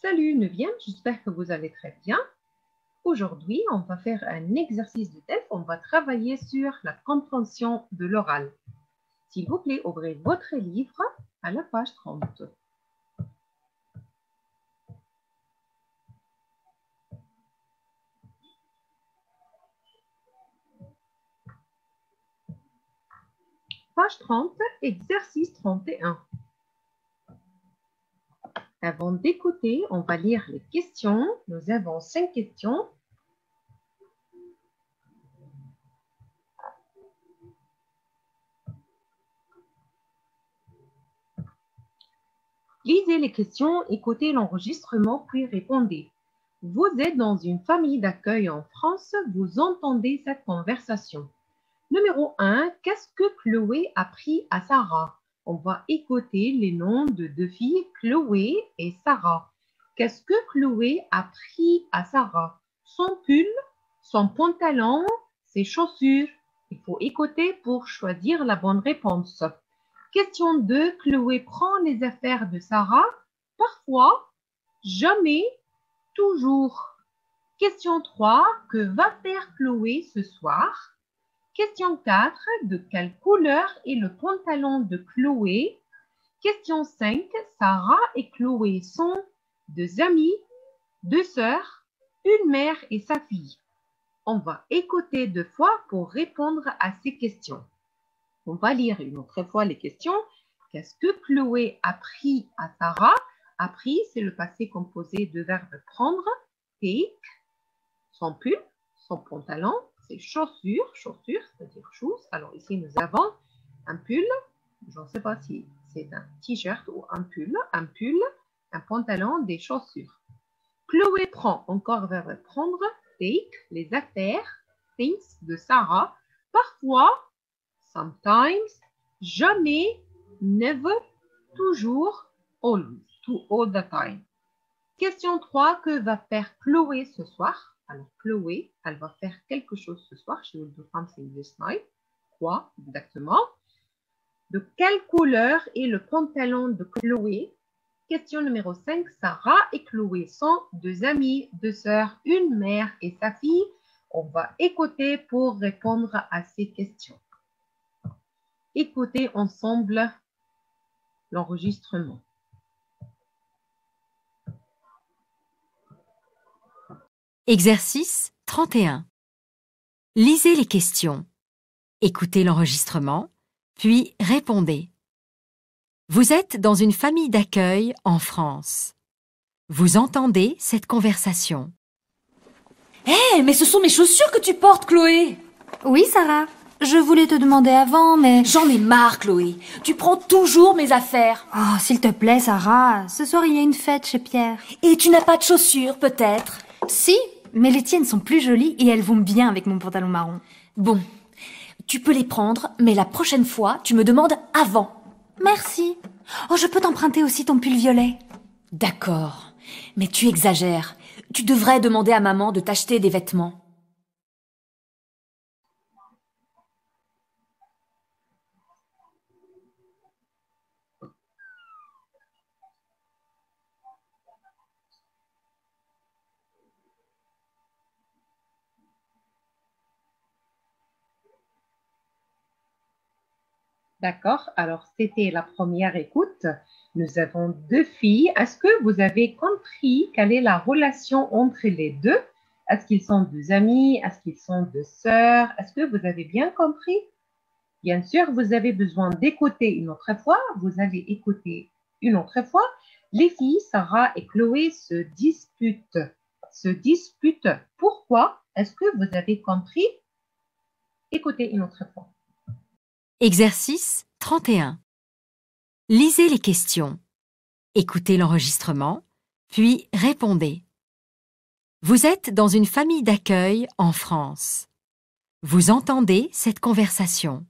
Salut Neuvième, j'espère que vous allez très bien. Aujourd'hui, on va faire un exercice de test. On va travailler sur la compréhension de l'oral. S'il vous plaît, ouvrez votre livre à la page 30. Page 30, exercice 31. Avant d'écouter, on va lire les questions. Nous avons 5 questions. Lisez les questions, écoutez l'enregistrement, puis répondez. Vous êtes dans une famille d'accueil en France, vous entendez cette conversation. Numéro 1, qu'est-ce que Chloé a pris à Sarah? On va écouter les noms de deux filles, Chloé et Sarah. Qu'est-ce que Chloé a pris à Sarah? Son pull, son pantalon, ses chaussures. Il faut écouter pour choisir la bonne réponse. Question 2, Chloé prend les affaires de Sarah. Parfois, jamais, toujours. Question 3, que va faire Chloé ce soir? Question 4, de quelle couleur est le pantalon de Chloé? Question 5, Sarah et Chloé sont deux amies, deux sœurs, une mère et sa fille. On va écouter 2 fois pour répondre à ces questions. On va lire une autre fois les questions. Qu'est-ce que Chloé a pris à Sarah? A pris, c'est le passé composé de verbe prendre, take, son pull, son pantalon, ses chaussures, c'est-à-dire shoes. Alors ici, nous avons un pull, je ne sais pas si c'est un t-shirt ou un pull, un pantalon, des chaussures. Chloé prend, encore verbe prendre, take, les affaires, things de Sarah. Parfois, sometimes, jamais, never, toujours, always, all the time. Question 3, que va faire Chloé ce soir? Alors, Chloé, elle va faire quelque chose ce soir. She will do something this night. Quoi, exactement? De quelle couleur est le pantalon de Chloé? Question numéro 5. Sarah et Chloé sont deux amies, deux sœurs, une mère et sa fille. On va écouter pour répondre à ces questions. Écoutez ensemble l'enregistrement. Exercice 31. Lisez les questions. Écoutez l'enregistrement, puis répondez. Vous êtes dans une famille d'accueil en France. Vous entendez cette conversation. Hé, mais ce sont mes chaussures que tu portes, Chloé! Oui, Sarah. Je voulais te demander avant, mais... J'en ai marre, Chloé. Tu prends toujours mes affaires. Oh, s'il te plaît, Sarah. Ce soir, il y a une fête chez Pierre. Et tu n'as pas de chaussures, peut-être? Si, mais les tiennes sont plus jolies et elles vont bien avec mon pantalon marron. Bon, tu peux les prendre, mais la prochaine fois, tu me demandes avant. Merci. Oh, je peux t'emprunter aussi ton pull violet. D'accord, mais tu exagères. Tu devrais demander à maman de t'acheter des vêtements. D'accord, alors c'était la première écoute. Nous avons deux filles. Est-ce que vous avez compris quelle est la relation entre les deux? Est-ce qu'ils sont deux amis? Est-ce qu'ils sont deux sœurs? Est-ce que vous avez bien compris? Bien sûr, vous avez besoin d'écouter une autre fois. Vous allez écouter une autre fois. Les filles, Sarah et Chloé, se disputent. Pourquoi? Est-ce que vous avez compris? Écoutez une autre fois. Exercice 31. Lisez les questions. Écoutez l'enregistrement, puis répondez. Vous êtes dans une famille d'accueil en France. Vous entendez cette conversation.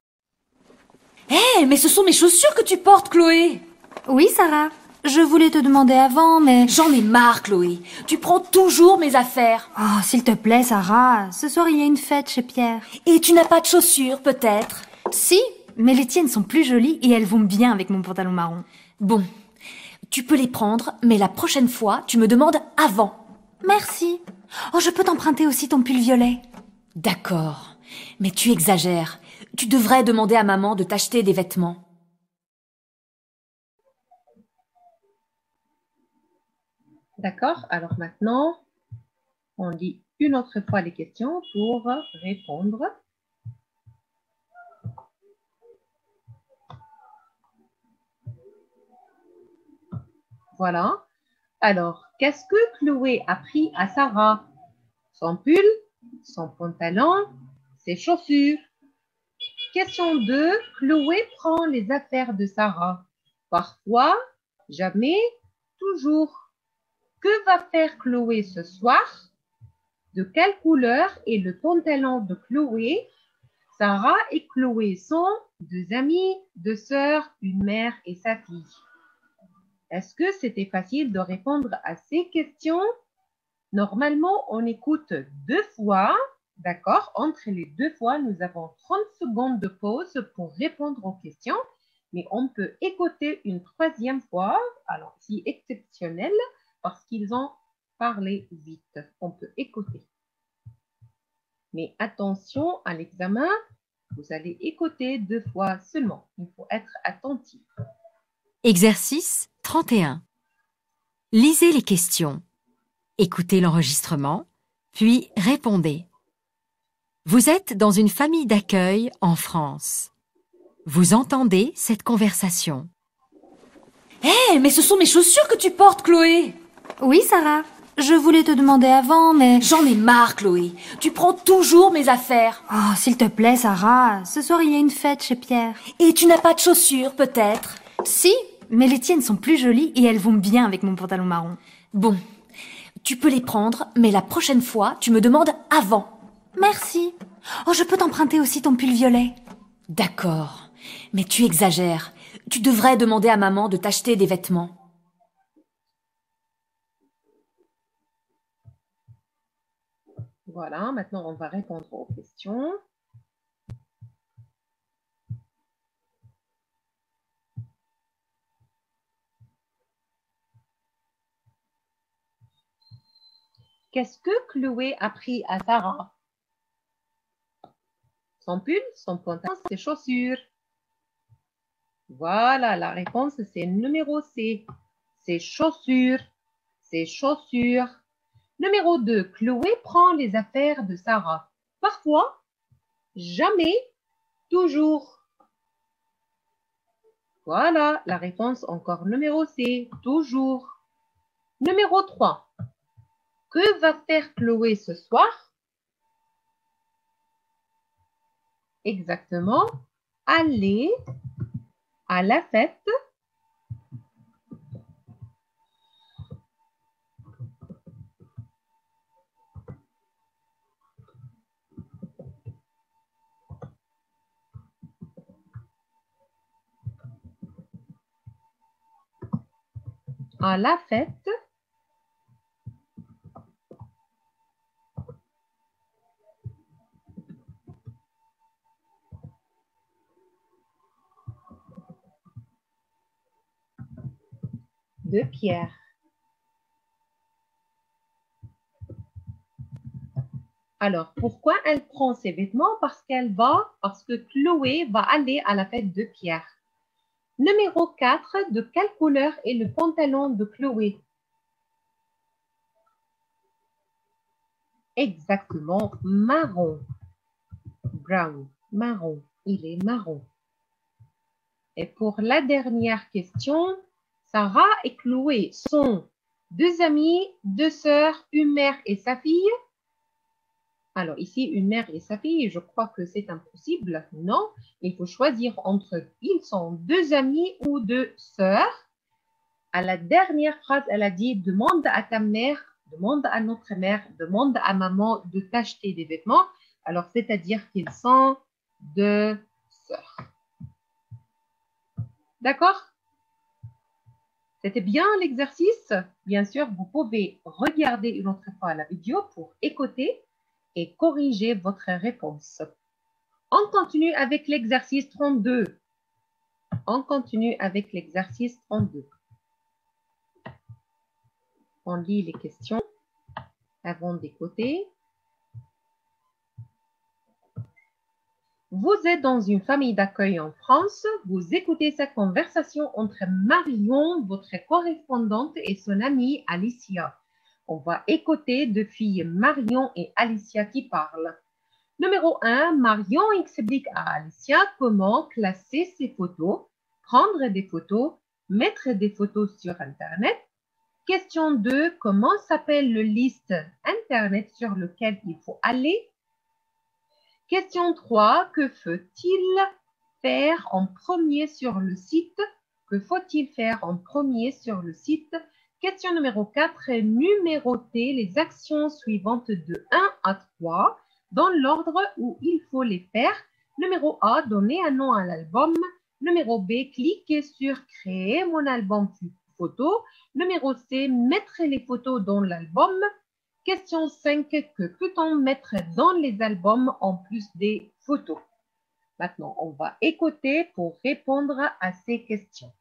Hé, mais ce sont mes chaussures que tu portes, Chloé! Oui, Sarah. Je voulais te demander avant, mais... J'en ai marre, Chloé. Tu prends toujours mes affaires. Oh, s'il te plaît, Sarah. Ce soir, il y a une fête chez Pierre. Et tu n'as pas de chaussures, peut-être? Si, mais les tiennes sont plus jolies et elles vont bien avec mon pantalon marron. Bon, Tu peux les prendre, mais la prochaine fois, tu me demandes avant. Merci. Oh, je peux t'emprunter aussi ton pull violet. D'accord, mais tu exagères. Tu devrais demander à maman de t'acheter des vêtements. D'accord, alors maintenant, on lit une autre fois les questions pour répondre. Voilà. Alors, qu'est-ce que Chloé a pris à Sarah? Son pull, son pantalon, ses chaussures. Question 2. Chloé prend les affaires de Sarah. Parfois, jamais, toujours. Que va faire Chloé ce soir? De quelle couleur est le pantalon de Chloé? Sarah et Chloé sont deux amies, deux sœurs, une mère et sa fille. Est-ce que c'était facile de répondre à ces questions? Normalement, on écoute 2 fois, d'accord? Entre les 2 fois, nous avons 30 secondes de pause pour répondre aux questions, mais on peut écouter une 3e fois, alors c'est exceptionnel, parce qu'ils ont parlé vite. On peut écouter. Mais attention à l'examen, vous allez écouter 2 fois seulement. Il faut être attentif. Exercice 31. Lisez les questions. Écoutez l'enregistrement, puis répondez. Vous êtes dans une famille d'accueil en France. Vous entendez cette conversation. Hé, mais ce sont mes chaussures que tu portes, Chloé! Oui, Sarah. Je voulais te demander avant, mais... J'en ai marre, Chloé. Tu prends toujours mes affaires. Oh, s'il te plaît, Sarah. Ce soir, il y a une fête chez Pierre. Et tu n'as pas de chaussures, peut-être? Si, mais les tiennes sont plus jolies et elles vont bien avec mon pantalon marron. Bon, tu peux les prendre, mais la prochaine fois, tu me demandes avant. Merci. Oh, je peux t'emprunter aussi ton pull violet. D'accord, mais tu exagères. Tu devrais demander à maman de t'acheter des vêtements. Voilà, maintenant on va répondre aux questions. Qu'est-ce que Chloé a pris à Sarah? Son pull, son pantalon, ses chaussures. Voilà, la réponse c'est numéro C. Ses chaussures. Ses chaussures. Numéro 2. Chloé prend les affaires de Sarah. Parfois, jamais, toujours. Voilà, la réponse encore numéro C. Toujours. Numéro 3. Que va faire Chloé ce soir? Exactement. Aller à la fête. À la fête. De Pierre. Alors, pourquoi elle prend ses vêtements? Parce que Chloé va aller à la fête de Pierre. Numéro 4, de quelle couleur est le pantalon de Chloé? Exactement, marron. Brown, marron. Il est marron. Et pour la dernière question, Sarah et Chloé sont deux amies, deux sœurs, une mère et sa fille. Alors ici, une mère et sa fille, je crois que c'est impossible. Non, il faut choisir entre ils sont deux amis ou deux sœurs. À la dernière phrase, elle a dit « Demande à ta mère, demande à notre mère, demande à maman de t'acheter des vêtements. » Alors, c'est-à-dire qu'ils sont deux sœurs. D'accord? C'était bien l'exercice? Bien sûr, vous pouvez regarder une autre fois la vidéo pour écouter et corriger votre réponse. On continue avec l'exercice 32. On continue avec l'exercice 32. On lit les questions avant d'écouter. Vous êtes dans une famille d'accueil en France. Vous écoutez cette conversation entre Marion, votre correspondante, et son amie Alicia. On va écouter deux filles, Marion et Alicia, qui parlent. Numéro 1, Marion explique à Alicia comment classer ses photos, prendre des photos, mettre des photos sur Internet. Question 2, comment s'appelle le liste Internet sur lequel il faut aller? Question 3, que faut-il faire en premier sur le site? Que faut-il faire en premier sur le site? Question numéro 4, numéroter les actions suivantes de 1 à 3 dans l'ordre où il faut les faire. Numéro A, donner un nom à l'album. Numéro B, cliquer sur créer mon album photo. Numéro C, mettre les photos dans l'album. Question 5, que peut-on mettre dans les albums en plus des photos? Maintenant, on va écouter pour répondre à ces questions.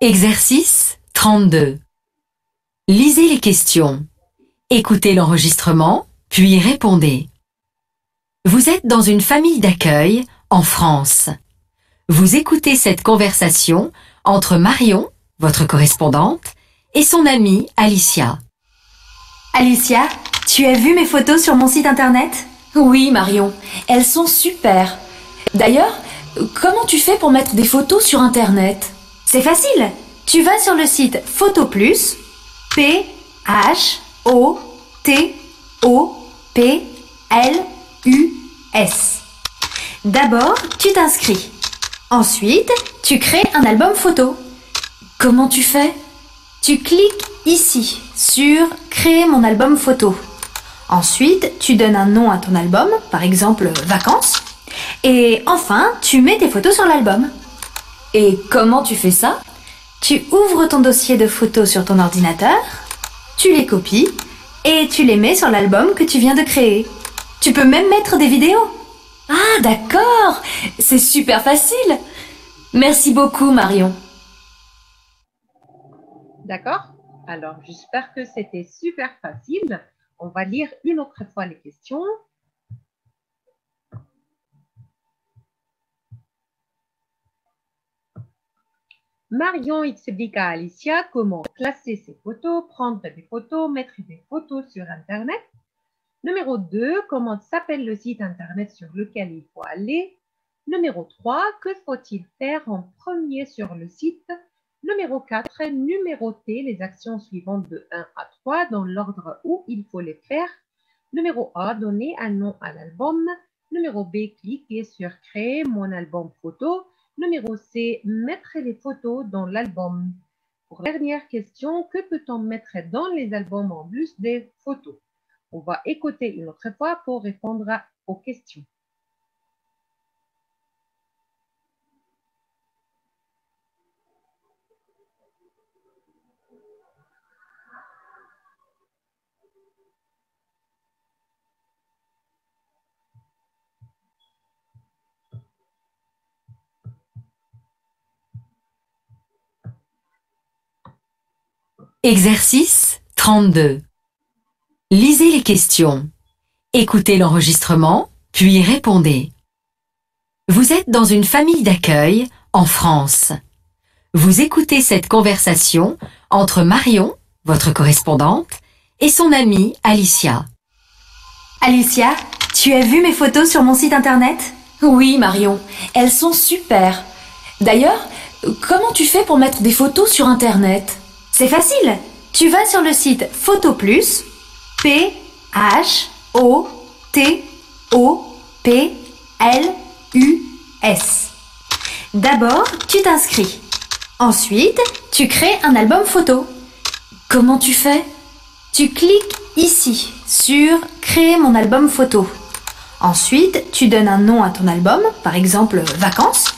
Exercice 32. Lisez les questions. Écoutez l'enregistrement, puis répondez. Vous êtes dans une famille d'accueil en France. Vous écoutez cette conversation entre Marion, votre correspondante, et son amie Alicia. Alicia, tu as vu mes photos sur mon site internet? Oui, Marion, elles sont super. D'ailleurs, comment tu fais pour mettre des photos sur Internet? C'est facile. Tu vas sur le site PhotoPlus, PHOTOPLUS. D'abord, tu t'inscris. Ensuite, tu crées un album photo. Comment tu fais? Tu cliques ici sur Créer mon album photo. Ensuite, tu donnes un nom à ton album, par exemple Vacances. Et enfin, tu mets tes photos sur l'album. Et comment tu fais ça? Tu ouvres ton dossier de photos sur ton ordinateur, tu les copies et tu les mets sur l'album que tu viens de créer. Tu peux même mettre des vidéos. Ah, d'accord. C'est super facile. Merci beaucoup, Marion. D'accord? Alors, j'espère que c'était super facile. On va lire une autre fois les questions. Marion explique à Alicia comment classer ses photos, prendre des photos, mettre des photos sur Internet. Numéro 2, comment s'appelle le site Internet sur lequel il faut aller. Numéro 3, que faut-il faire en premier sur le site. Numéro 4, numéroter les actions suivantes de 1 à 3 dans l'ordre où il faut les faire. Numéro A, donner un nom à l'album. Numéro B, cliquer sur créer mon album photo. Numéro C, mettre les photos dans l'album. Pour la dernière question, que peut-on mettre dans les albums en plus des photos? On va écouter une autre fois pour répondre aux questions. Exercice 32. Lisez les questions. Écoutez l'enregistrement, puis répondez. Vous êtes dans une famille d'accueil en France. Vous écoutez cette conversation entre Marion, votre correspondante, et son amie Alicia. Alicia, tu as vu mes photos sur mon site internet? Oui, Marion, elles sont super. D'ailleurs, comment tu fais pour mettre des photos sur Internet? C'est facile. Tu vas sur le site Photo Plus, P-H-O-T-O-P-L-U-S. D'abord, tu t'inscris. Ensuite, tu crées un album photo. Comment tu fais? Tu cliques ici sur Créer mon album photo. Ensuite, tu donnes un nom à ton album, par exemple Vacances.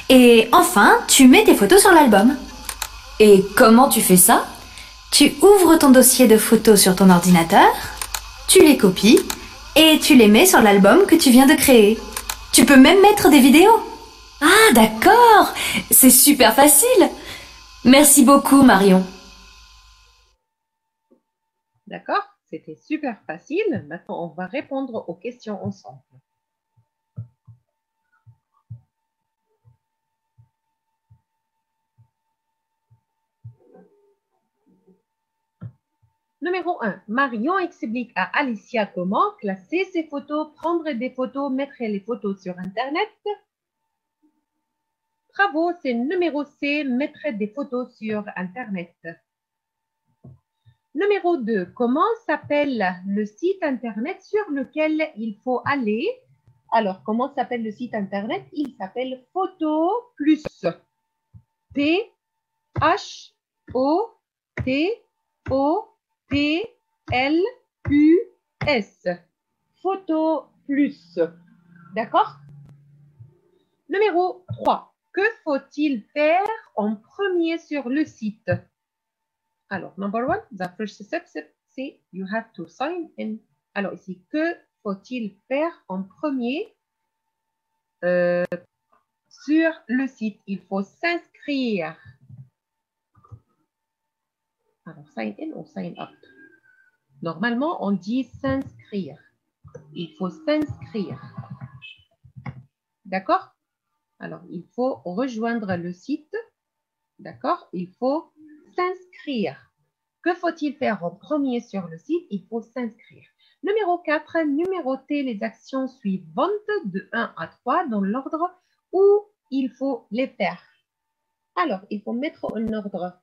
Et enfin, tu mets tes photos sur l'album. Et comment tu fais ça? Tu ouvres ton dossier de photos sur ton ordinateur, tu les copies et tu les mets sur l'album que tu viens de créer. Tu peux même mettre des vidéos. Ah, d'accord! C'est super facile! Merci beaucoup, Marion. D'accord? C'était super facile. Maintenant, on va répondre aux questions ensemble. Numéro 1. Marion explique à Alicia comment classer ses photos, prendre des photos, mettre les photos sur Internet. Bravo, c'est numéro C, mettre des photos sur Internet. Numéro 2. Comment s'appelle le site Internet sur lequel il faut aller? Alors, comment s'appelle le site Internet? Il s'appelle Photo Plus. P-H-O-T-O-P-L-U-S. Photo Plus. D'accord? Numéro 3. Que faut-il faire en premier sur le site? Alors, number 1, the first step, c'est you have to sign in. Alors, ici, que faut-il faire en premier sur le site? Il faut s'inscrire. Alors, sign in ou sign up? Normalement, on dit s'inscrire. Il faut s'inscrire. D'accord? Alors, il faut rejoindre le site. D'accord? Il faut s'inscrire. Que faut-il faire en premier sur le site? Il faut s'inscrire. Numéro 4, numéroter les actions suivantes de 1 à 3 dans l'ordre où il faut les faire. Alors, il faut mettre en ordre.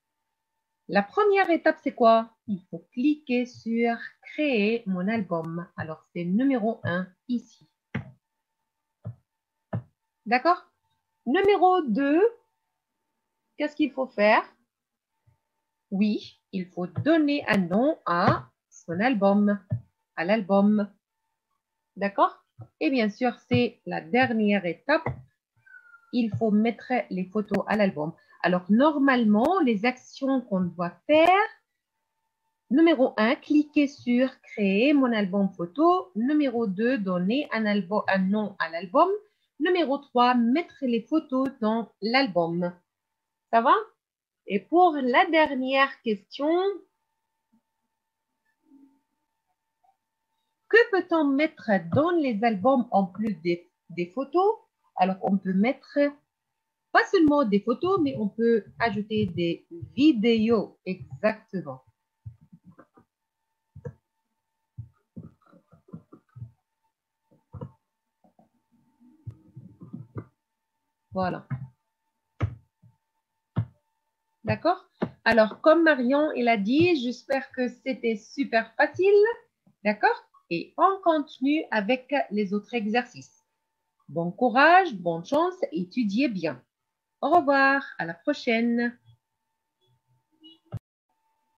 La première étape, c'est quoi? Il faut cliquer sur Créer mon album. Alors, c'est numéro 1 ici. D'accord? Numéro 2, qu'est-ce qu'il faut faire? Oui, il faut donner un nom à son album, à l'album. D'accord? Et bien sûr, c'est la dernière étape. Il faut mettre les photos à l'album. Alors, normalement, les actions qu'on doit faire, numéro 1, cliquer sur Créer mon album photo. Numéro 2, donner un nom à l'album. Numéro 3, mettre les photos dans l'album. Ça va? Et pour la dernière question, que peut-on mettre dans les albums en plus des photos? Alors, on peut mettre pas seulement des photos, mais on peut ajouter des vidéos. Exactement. Voilà. D'accord? Alors, comme Marion, il a dit, j'espère que c'était super facile. D'accord? Et on continue avec les autres exercices. Bon courage, bonne chance, étudiez bien. Au revoir, à la prochaine.